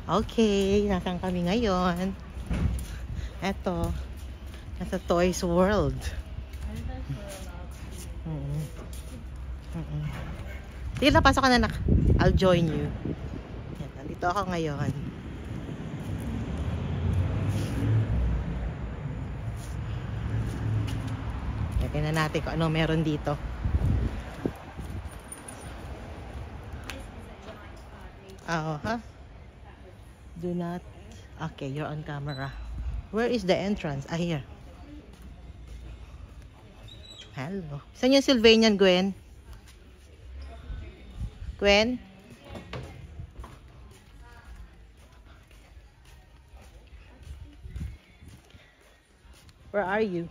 Okay, nasaan kami ngayon? Eto, nasa Toys World. Sige na, pasok ka na, nak. I'll join you. Yan, nandito ako ngayon. Tingnan natin kung ano meron dito. Huh? Do not. Okay, you're on camera. Where is the entrance? Ah, here. Hello. Saan yung Sylvanian, Gwen? Gwen? Where are you?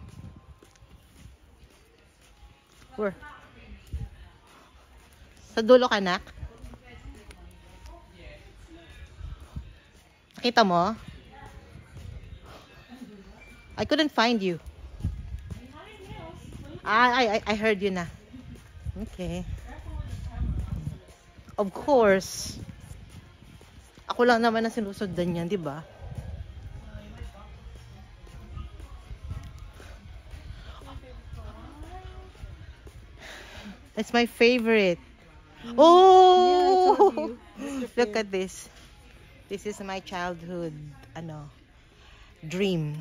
Where? Sa dulo ka, nak? Nakita mo? I couldn't find you. I heard you na. Okay. Of course. Ako lang naman ang sinusundan yan, di ba? That's my favorite. Oh! Yeah, look at this. This is my childhood, dream.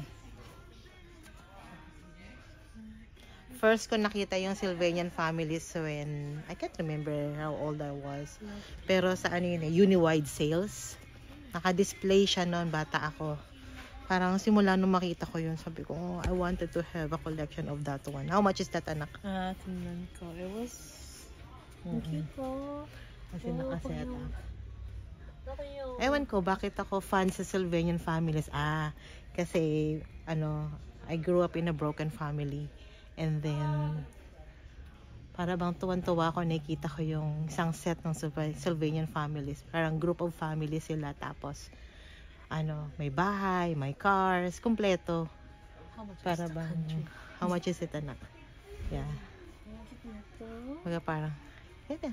First ko nakita yung Sylvanian families when, I can't remember how old I was. Pero sa Uniwide sales. Naka-display siya noon, bata ako. Parang simula nung makita ko yun, sabi ko, oh, I wanted to have a collection of that one. How much is that, anak? Tingnan ko. It was... cute po. Kasi nakaset. Ewan ko, bakit ako fan sa Sylvanian families? Kasi, I grew up in a broken family. And then, para bang tuwan-tuwa ko, nakikita ko yung isang set ng Sylvanian families. Parang group of families sila. Tapos, may bahay, may cars, kumpleto. Para bang, how much is it, anak? Yeah. Parang,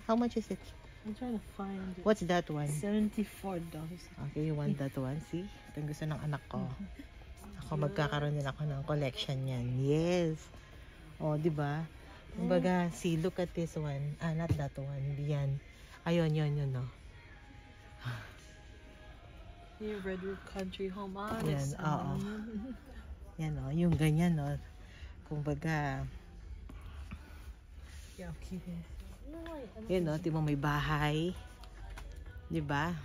how much is it? I'm trying to find it. What's that one? $74. Okay, you want that one? See? Ito gusto ng anak ko. Ako magkakaroon din ako ng collection yan. Yes. Oh, di ba? Kumbaga, see, look at this one. Not that one. Yan. Ayun, yun, no. Yung Redwood Country Home. Yan, oo. Yan, no. Yung ganyan, no. Kumbaga, yeah, keep it. yun, no. Di mo may bahay. Di ba?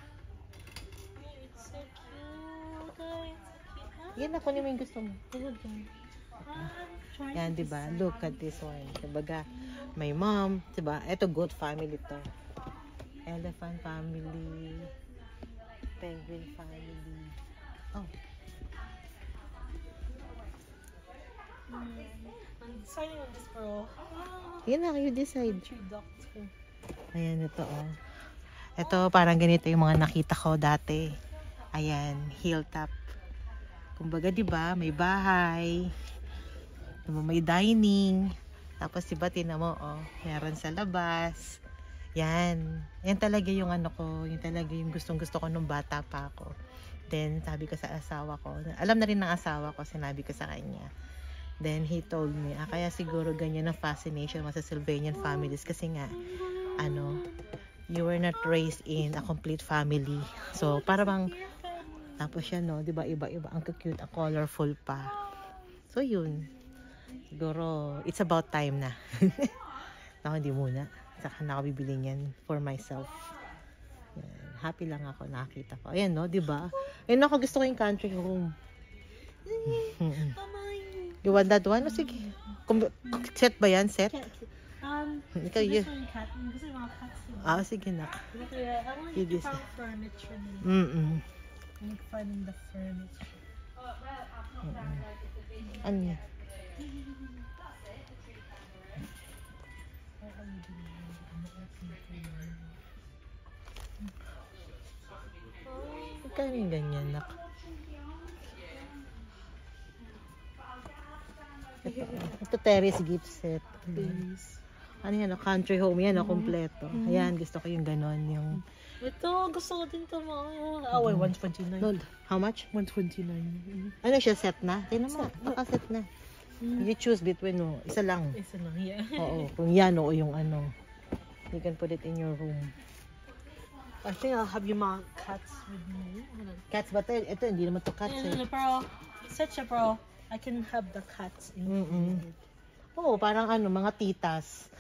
It's so cute, guys. Yan, ako naman yung gusto mo. Yan, diba? Look at this one. Kumbaga, may mom, diba? Ito, goat family to. Elephant family. Penguin family. Oh. I'm deciding on this girl. Yan na, you decide. Doctor. Ayan, ito, oh. Ito, parang ganito yung mga nakita ko dati. Ayan, hilltop. Kumbaga, diba? May bahay. May dining. Tapos diba, tingnan mo, oh, meron sa labas. Yan. Yan talaga yung yung talaga yung gustong-gusto ko nung bata pa ako. Then, sabi ko sa asawa ko, alam na rin ng asawa ko, sinabi ko sa kanya. Then, he told me, kaya siguro ganyan ang fascination mo sa Sylvanian families kasi nga, you were not raised in a complete family. So, para bang, tapos yan, no, diba, iba-iba, ang cute, ang colorful pa. So, yun. Siguro, it's about time na. Ako, hindi muna. Saka na ako bibili niyan for myself. Yan. Happy lang ako, nakakita ko. Ayan, no, diba? Ayun ako, gusto ko yung country home. You want that one? O, sige. Set ba yan? Set? Ikaw, yun. Sige na. I want to find furniture. I'm finding the furniture. Ano yan? Magkano yung ganyan, nak? Ito Terry's gift set. Please. Ano yan, country home yan, kompleto. Ayan, gusto ko yung ganon, yung... Ito, gusto ko din ito mga... Oh, wait, 129. No, how much? 129. Ano siya, set na? Tingnan mo, naka-set na. You choose between, no, isa lang. Isa lang, yeah. Oo, kung yan o yung ano. You can put it in your room. I think I'll have yung mga cats with me. Cats ba ito? Ito, hindi naman to cats eh. Pero, such a bro, I can have the cats in Oo, parang ano, mga titas.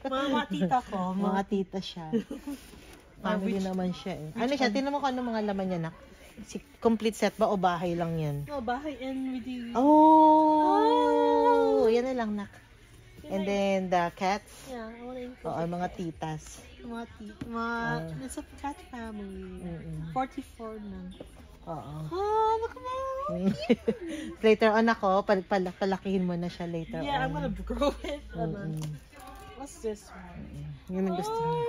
mga tita ko. Mga tita siya. Family naman siya eh. Ano siya? Tingnan mo kung ano mga laman niya, nak. Complete set ba o bahay lang yan? No, bahay and with the... Oh! Yan na lang, nak. And then the cats. Yeah, I wanna include Oo, mga titas. mga tita. It's a cat family. 44 na. Oo. Oh, look at that. Later on ako, palakihin mo na siya later Yeah, I'm on. gonna grow it. What's this one? Yun ang gusto niya.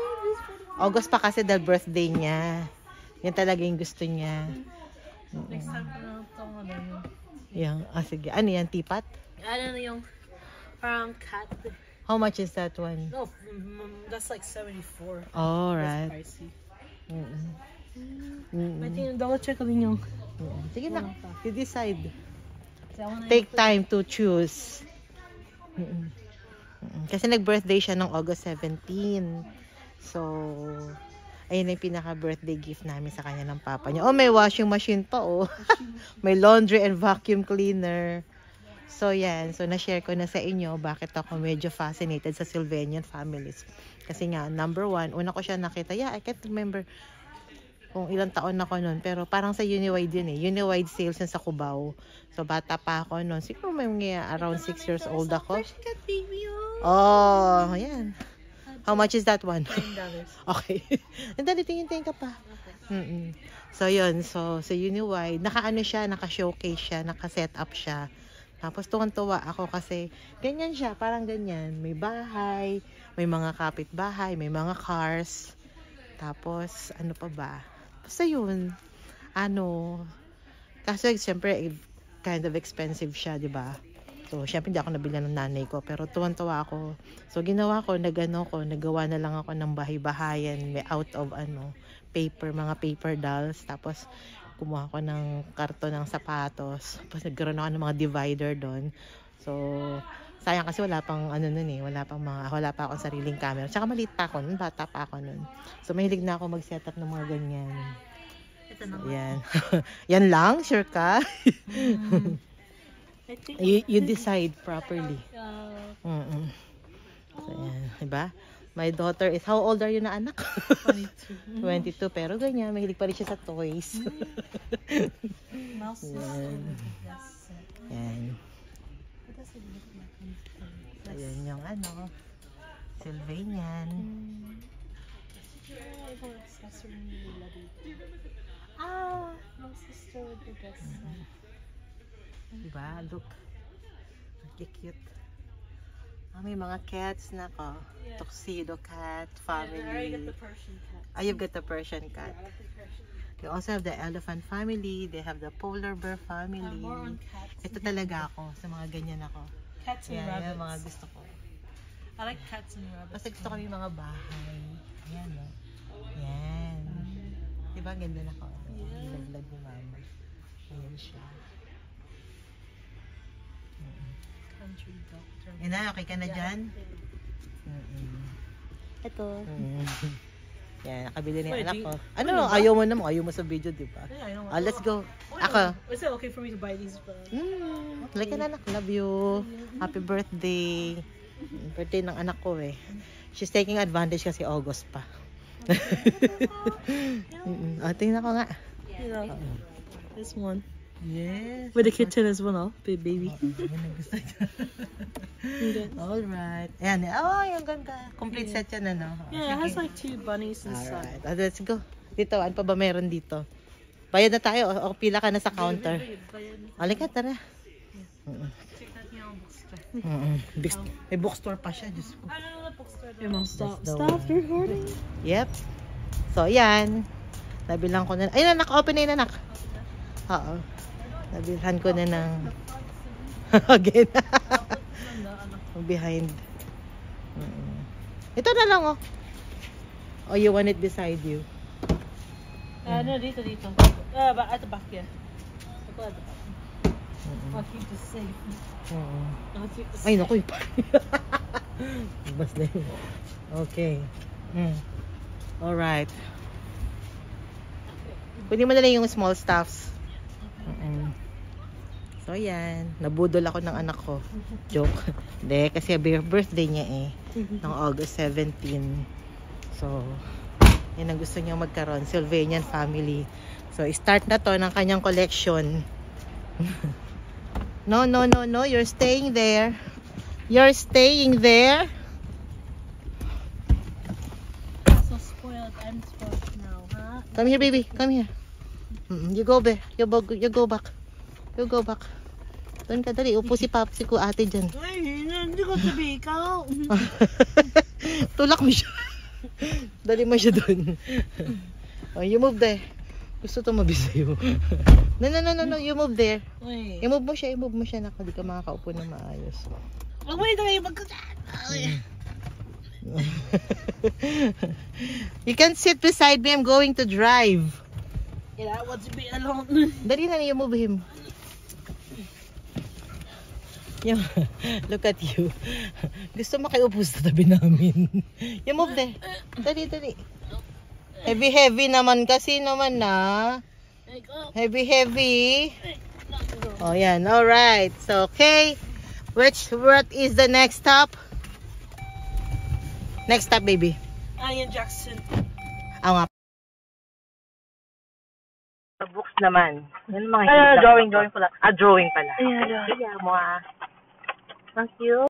August pa kasi dahil birthday niya. Yan talaga yung gusto niya. Next time ko na ito. Yan. Sige. Ano yan? Tipat? Ano na yung parang cat. How much is that one? No, that's like 74. Oh, That's right. pricey. Mm-mm. I think double check ko din yung... Sige na. You decide. So, I wanna Take time to choose. Kasi nag-birthday siya ng August 17. So, ayun na yung pinaka-birthday gift namin sa kanya ng papa niya. Oh, may washing machine pa, oh. May laundry and vacuum cleaner. So, yan. So, na-share ko na sa inyo bakit ako medyo fascinated sa Sylvanian families. Kasi nga, number one, una ko siya nakita. Yeah, I can't remember kung ilang taon ako nun. Pero parang sa Uniwide yun eh. Uniwide sales yun sa Cubao. So, bata pa ako nun. Siguro may mga around 6 years old ako. Cat baby, Oh, ayan. How much is that one? $9. Okay. Dali, tingin-tingin ka pa. So, yun. So, sa Uniwide, naka-ano siya, naka-showcase siya, naka-set up siya. Tapos, tuwan-tuwa ako kasi ganyan siya, parang ganyan. May bahay, may mga kapitbahay, may mga cars. Tapos, ano pa ba? Basta yun. Ano, kaso, siyempre, kind of expensive siya, di ba? So, syempre, hindi ako nabili ng nanay ko. Pero, tuwan-tuwa ako. So, ginawa ko, nagawa na lang ako ng bahay-bahayan. May out of, paper, mga paper dolls. Tapos, kumuha ko ng karton ng sapatos. Tapos, nagkaroon ako ng mga divider doon. So, sayang kasi wala pang, wala pa akong sariling camera. Tsaka maliit pa ako nun, bata pa ako nun. So, mahilig na ako mag-set up ng mga ganyan. Ito na. Yan. Yan lang? Sure ka? I think You decide properly. So, yan. Diba? My daughter is, how old are you na anak? 22. 22. Pero ganyan, mahilig pa rin siya sa toys. Mouse Yan. Yes. Yan. What does it look like? So, yan yung Sylvanian. My sister with the dress. Diba? Look. Cute. May mga cats na ko. Yeah. Tuxedo cat, I family. already got the Persian cat. You've got the Persian cat. I got the Persian cat. They also have the elephant family. They have the polar bear family. I'm more on cats. Ito talaga ako. Sa mga ganyan ako. Cats and Yan, rabbits. yung mga gusto ko. I like cats and rabbits. Basta gusto ko yung mga bahay. Ayan, no? Yan. Diba, ganda na ko. Yeah. Nilaglag ni mama. Ayan siya. Country doctor. Yan na, okay ka na dyan? Ito. Yan, nakabili na yung Wait, anak do you- ko. ano Ano, ba? ayaw mo naman. Ayaw mo sa video, diba? Yeah, I know. Let's go. Oh, Ako. Is it okay for me to buy these? Like ka na, anak. Love you. Happy birthday. Birthday ng anak ko eh. She's taking advantage kasi August pa. Tingnan ko nga. Yeah. This one. Yes. With the kitten as well, no? Baby. Yan ang gusto niya. Alright. Ayan. Oh, yung ganda. Complete set yan, ano? Yeah, it has like 2 bunnies inside. Alright. Let's go. Dito, ano pa ba meron dito? Bayad na tayo. O pila ka na sa counter. Halika, tara. Check that yung bookstore. May bookstore pa siya. Diyos ko. I don't know the bookstore. Hey, Mom, stop. the Stop one. recording. Yep. So, yan. Nabilang ko na. Ayun, anak. Open na yun, anak. Oo. Nabilhan ko na ng... Again. Behind. Ito na lang, oh. Oh, you want it beside you? No, dito. At the back, yeah. Ako at the back. I'll keep this safe. I'll keep this Ay, safe. naku. Bas na yun. Okay. Alright. Kunin mo na lang yung small stuffs. So, yan. Nabudol ako ng anak ko. Joke. Hindi, kasi birthday niya eh. Ng August 17. So, yan ang gusto niya magkaroon. Sylvanian family. So, start na to ng kanyang collection. No. You're staying there. You're staying there. So spoiled. I'm spoiled now, huh? Come here, baby. Come here. You go back. You go back. You go back. Doon ka, dali. Upo si ate dyan. Ay, hindi ko sabi ikaw. Tulak mo siya. Dali mo siya doon. Oh, you move there. Gusto tumabi sa'yo. No. You move there. Uy. I-move mo siya. Naku, di ka makakaupo na maayos. Wait, kayo magkasal. You can sit beside me. I'm going to drive. Yeah, I want to be alone. Dali na, you move him. Look at you. Gusto makiupo sa tabi namin. You move there. Dali. Heavy naman kasi naman na. Heavy. Oh, yan. Alright. So, okay. What is the next stop? Next stop, baby. Ian Jackson. Nga. Books naman. Yan mga drawing pala. Drawing pala. Yeah, Okay. Mo. Thank you.